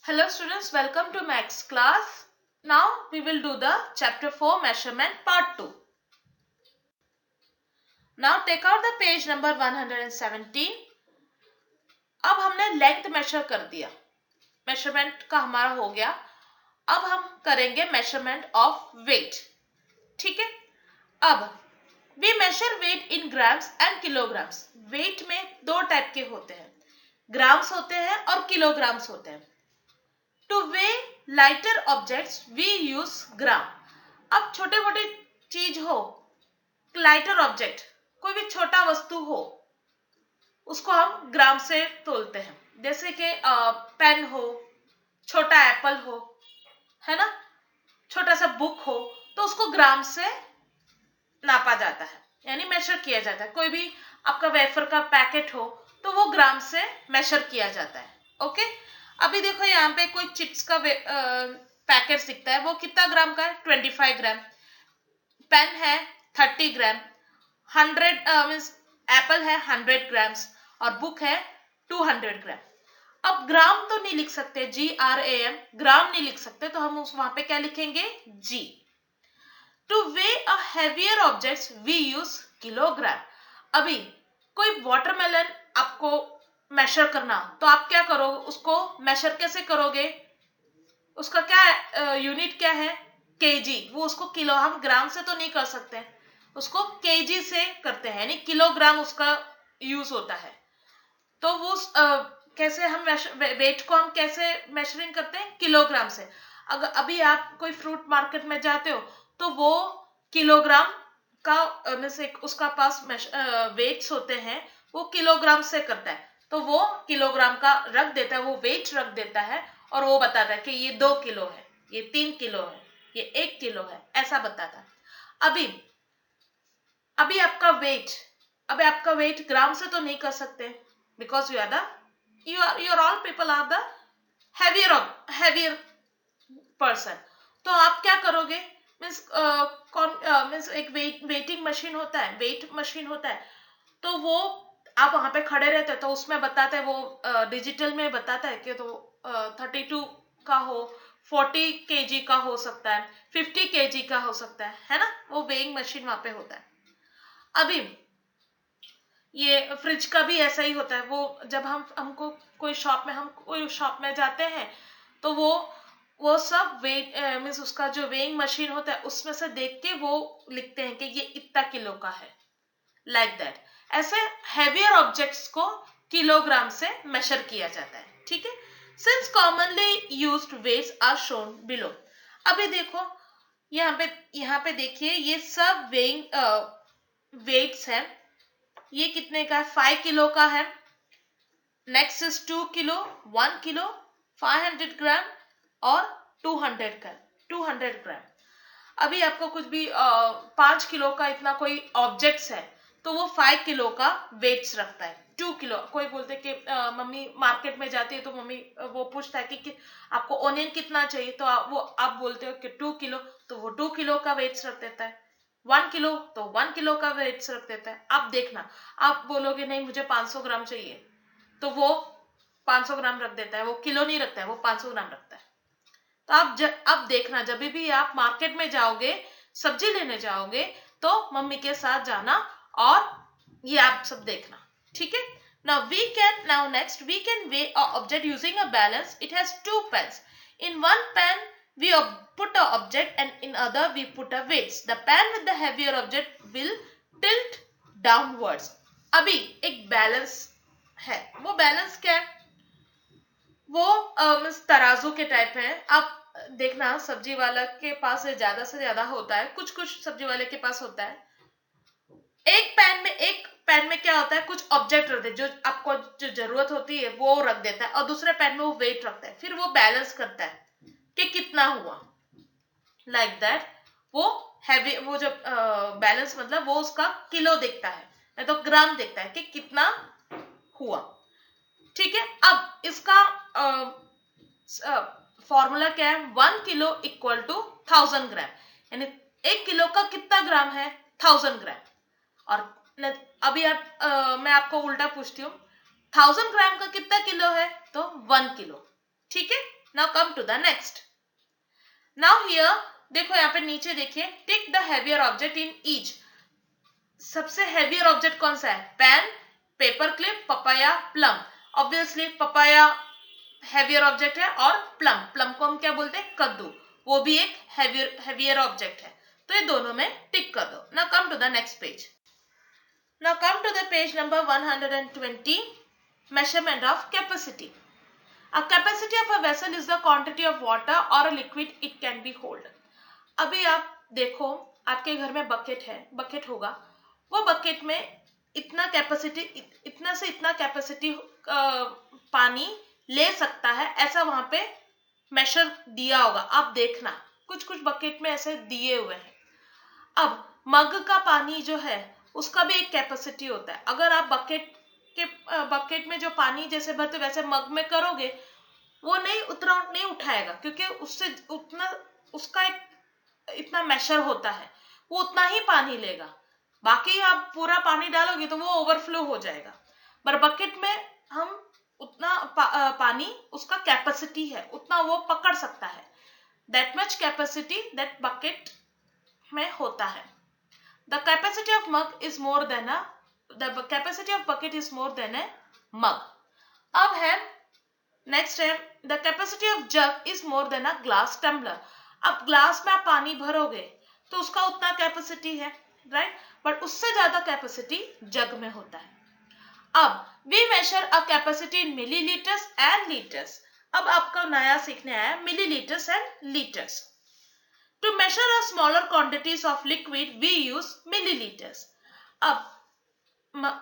Hello students, welcome to Max class. Now we will do the chapter 4 measurement part 2. Now take out the page number 117. अब हमने length major कर दिया, measurement का हमारा हो गया. अब हम करेंगे मेजरमेंट ऑफ वेट. ठीक है. अब we measure weight in grams and kilograms. Weight में दो टाइप के होते हैं, ग्राम्स होते हैं और किलोग्राम्स होते हैं. To weigh lighter objects we use gram. अब छोटे मोटे चीज हो, लाइटर ऑब्जेक्ट, कोई भी छोटा वस्तु हो, उसको हम ग्राम से तोलते हैं. जैसे कि पेन हो, छोटा एप्पल हो, है ना, छोटा सा बुक हो, तो उसको ग्राम से नापा जाता है, यानी मेजर किया जाता है. कोई भी आपका वेफर का पैकेट हो तो वो ग्राम से मेजर किया जाता है. ओके. अभी देखो यहाँ पे कोई चिप्स का पैकेट दिखता है, वो कितना ग्राम का है? 25 ग्राम. पेन है 30 ग्राम. 100 मीन्स एप्पल है 100 ग्राम्स और बुक है 200 ग्राम. अब ग्राम तो नहीं लिख सकते, GRAM, ग्राम नहीं लिख सकते, तो हम वहां पे क्या लिखेंगे? G. To weigh a heavier objects we use kilogram. अभी कोई वाटरमेलन आपको मेजर करना, तो आप क्या करोगे? उसको मेजर कैसे करोगे? उसका क्या यूनिट क्या है? केजी. वो उसको किलो, हम ग्राम से तो नहीं कर सकते, उसको केजी से करते हैं, यानी किलोग्राम उसका यूज होता है. तो वो कैसे हम वेट को हम कैसे मेजरिंग करते हैं? किलोग्राम से. अगर अभी आप कोई फ्रूट मार्केट में जाते हो तो वो किलोग्राम का में से उसका पास वेट्स होते हैं, वो किलोग्राम से करता है, तो वो किलोग्राम का रख देता है, वो वेट रख देता है और वो बताता है कि ये 2 किलो है, ये 3 किलो है, ये 1 किलो है, ऐसा बताता है. अभी अभी आपका वेट, अभी आपका वेट ग्राम से तो नहीं कर सकते, because you are all people are the heavier person. तो आप क्या करोगे? मीन्स एक वेटिंग मशीन होता है, वेट मशीन होता है, तो वो आप वहां पे खड़े रहते हैं, तो उसमें बताता है, वो डिजिटल में बताता है कि तो 32 का हो, 40 केजी का हो सकता है, 50 केजी का हो सकता है ना. वो वेइंग मशीन वहां पे होता है. अभी ये फ्रिज का भी ऐसा ही होता है. वो जब हमको कोई शॉप में जाते हैं, तो वो सब वेट मीन्स उसका जो वेइंग मशीन होता है उसमें से देख के वो लिखते हैं कि ये इतना किलो का है, लाइक दैट. ऐसे हेवियर ऑब्जेक्ट्स को किलोग्राम से मेजर किया जाता है. ठीक है. Since commonly used weights are shown below. अभी देखो यहाँ पे देखिए, ये सब वेइंग वेट्स हैं. ये कितने का है? 5 किलो का है. नेक्स्ट इज 2 किलो, 1 किलो, 500 ग्राम और 200 ग्राम. अभी आपको कुछ भी 5 किलो का इतना कोई ऑब्जेक्ट्स है, तो वो 5 किलो का वेट्स रखता है. 2 किलो, कोई बोलते कि मम्मी मार्केट में जाती है तो मम्मी वो पूछता है कि आपको ऑनियन कितना चाहिए, तो आप बोलते हो कि 2 किलो, तो वो 2 किलो का वेट्स रख देता है. 1 किलो तो 1 किलो का वेट्स रख देता है. आप देखना, आप बोलोगे नहीं मुझे 500 ग्राम चाहिए, तो वो 500 ग्राम रख देता है, वो किलो नहीं रखता है, वो 500 ग्राम रखता है. तो अब देखना, जब भी आप मार्केट में जाओगे, सब्जी लेने जाओगे, तो मम्मी के साथ जाना और ये आप सब देखना. ठीक है. Now next we can weigh a object using a balance. It has two pans. In one pan we put a object and in other we put a weights. The pan with the heavier object will tilt downwards. अभी एक balance है. वो balance क्या है? वो तराजू के type है. आप देखना, सब्जी वाला के पास से ज्यादा होता है, कुछ सब्जी वाले के पास होता है. एक पैन में क्या होता है? कुछ ऑब्जेक्ट रखते हैं, जो आपको जो जरूरत होती है वो रख देता है, और दूसरे पैन में वो वेट रखता है, फिर वो बैलेंस करता है कि कितना हुआ, लाइक दैट. वो हैवी, वो जब बैलेंस मतलब वो उसका किलो देखता है, नहीं तो ग्राम देखता है कि कितना हुआ. ठीक है. अब इसका फॉर्मूला क्या है? 1 किलो इक्वल टू 1000 ग्राम, यानी 1 किलो का कितना ग्राम है? 1000 ग्राम. और अभी मैं आपको उल्टा पूछती हूँ, 1000 ग्राम का कितना किलो है? तो 1 किलो. ठीक है. Now come to the next. Now here देखो, यहाँ पे नीचे देखिए, tick the heavier object in each. सबसे हैवियर ऑब्जेक्ट कौन सा है? Pen, paper clip, papaya, plum. Obviously papaya heavier object है और प्लम को हम क्या बोलते हैं? कद्दू. वो भी एक हैवियर ऑब्जेक्ट है. तो ये दोनों में टिक कर दो. Now come to the next page. Now come to the page number 120. Measurement of capacity. A capacity of a vessel is the quantity of water or a liquid it can be hold. अभी आप देखो, आपके घर में bucket है, bucket होगा, वो bucket में इतना कैपेसिटी, इतना से इतना कैपेसिटी पानी ले सकता है, ऐसा वहां पे मेजर दिया होगा. आप देखना, कुछ कुछ बकेट में ऐसे दिए हुए हैं. अब मग का पानी जो है उसका भी एक कैपेसिटी होता है. अगर आप बकेट में जो पानी जैसे भरते वैसे मग में करोगे, वो नहीं उठाएगा, क्योंकि उससे उतना उसका एक इतना मेजर होता है, वो उतना ही पानी लेगा. बाकी आप पूरा पानी डालोगे तो वो ओवरफ्लो हो जाएगा. पर बकेट में हम उतना पानी, उसका कैपेसिटी है, उतना वो पकड़ सकता है. That much capacity that bucket में होता है. The capacity of mug is more than a the capacity of bucket is more than a mug. अब है नेक्स्ट है, the capacity of jug is more than a glass tumbler. अब glass में आप पानी भरोगे तो उसका उतना कैपेसिटी है, राइट, बट उससे ज्यादा कैपेसिटी जग में होता है. अब we measure a capacity in milliliters and liters. अब आपका नया सीखने आया millilitres and litres. To measure a smaller quantities of liquid, we use milliliters. अब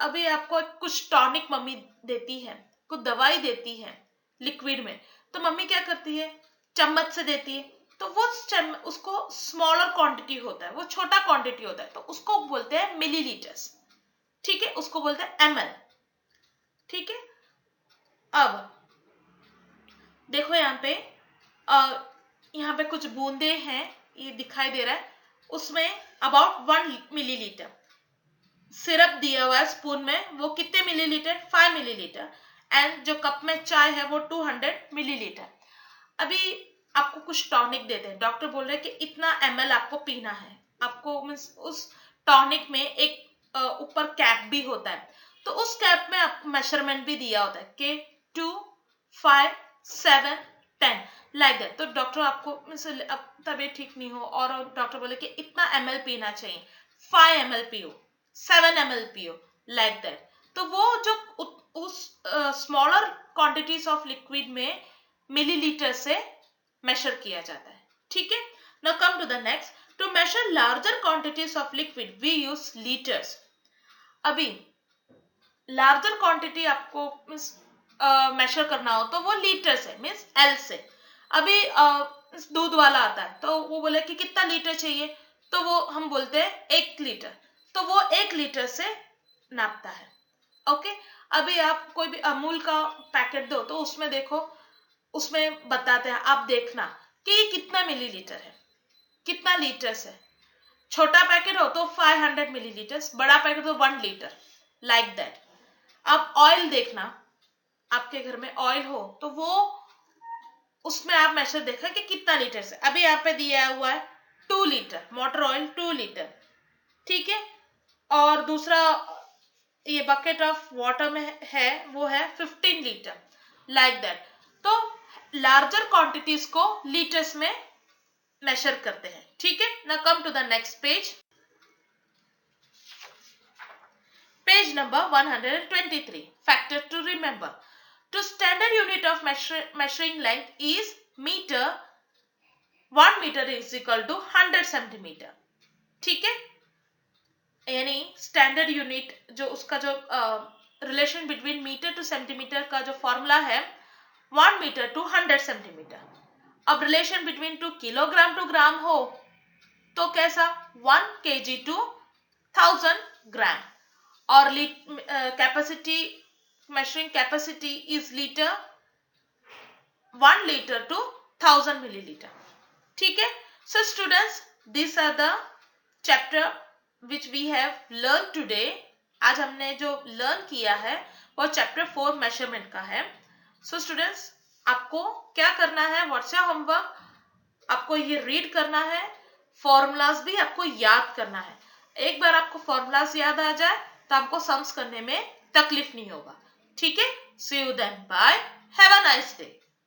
अभी आपको कुछ टॉनिक मम्मी देती है, कुछ दवाई देती है लिक्विड में, तो मम्मी क्या करती है? चम्मच से देती है. तो वो उसको स्मॉलर क्वांटिटी होता है, वो छोटा क्वांटिटी होता है, तो उसको बोलते हैं मिलीलीटर्स. ठीक है, उसको बोलते हैं ml. ठीक है. अब देखो यहाँ पे कुछ बूंदे हैं, ये दिखाई दे रहा है, उसमें अबाउट 1 मिलीलीटर सिरप दिया हुआ है स्पून में. वो कितने मिलीलीटर? 5 मिलीलीटर. एंड जो कप में चाय है वो 200 मिलीलीटर. अभी आपको कुछ टॉनिक देते हैं, डॉक्टर बोल रहे हैं कि इतना ml आपको पीना है. आपको मीन्स उस टॉनिक में एक ऊपर कैप भी होता है, तो उस कैप में आपको मेजरमेंट भी दिया होता है कि 2, 5, 7, 10 लाइक दैट. तो डॉक्टर आपको अब तबीयत ठीक नहीं हो और डॉक्टर बोले कि इतना ml पीना चाहिए, 5 ml पियो, 7 ml पियो, लाइक दैट. तो वो जो उस स्मॉलर क्वांटिटीज ऑफ लिक्विड में मिलीलीटर से मेजर किया जाता है. ठीक है. Now come to the next. To measure larger quantities of liquid we use litres. अभी लार्जर क्वांटिटी आपको मेजर करना हो तो वो लीटर से, मीन्स L से. अभी दूध वाला आता है तो वो बोले कि कितना लीटर चाहिए, तो वो हम बोलते हैं 1 लीटर, तो वो 1 लीटर से नापता है. ओके. अभी आप कोई भी अमूल का पैकेट दो तो उसमें देखो, उसमें बताते हैं, आप देखना कि कितना मिलीलीटर है, कितना लीटर्स है. छोटा पैकेट हो तो 500 मिलीलीटर, बड़ा पैकेट तो 1 लीटर, लाइक दैट. आप ऑयल देखना, आपके घर में ऑयल हो तो वो उसमें आप मेजर देखा कि कितना लीटर से. अभी यहाँ पे दिया हुआ है 2 लीटर मोटर ऑयल, 2 लीटर. ठीक है. और दूसरा ये बकेट ऑफ वाटर में है, वो है 15 लीटर, लाइक दैट. तो लार्जर क्वांटिटीज को लीटर्स में मेजर करते हैं. ठीक है. Now come to the next page. Page number 123. Factor to remember. To standard unit of measuring length is meter. 1 meter is equal to 100 centimeter. ठीक है. यानी स्टैंडर्ड यूनिट जो उसका जो relation between metre to centimetre का जो formula है 1 metre to 100 centimetre. अब relation between 2 kilogram to gram हो तो कैसा? 1 kg टू 1000 ग्राम. और capacity, measuring capacity is liter, 1 liter to 1000 milliliter. ठीक है. So students, these are the chapter which we have learned today. आज हमने जो लर्न किया है वो चैप्टर 4 मेजरमेंट का है. So students, आपको क्या करना है, व्हाट्स योर होमवर्क, आपको ये रीड करना है, फॉर्मूलाज भी आपको याद करना है। एक बार आपको फॉर्मूलाज याद आ जाए तो आपको सम्स करने में तकलीफ नहीं होगा। ठीक है, see you then, bye, have a nice day.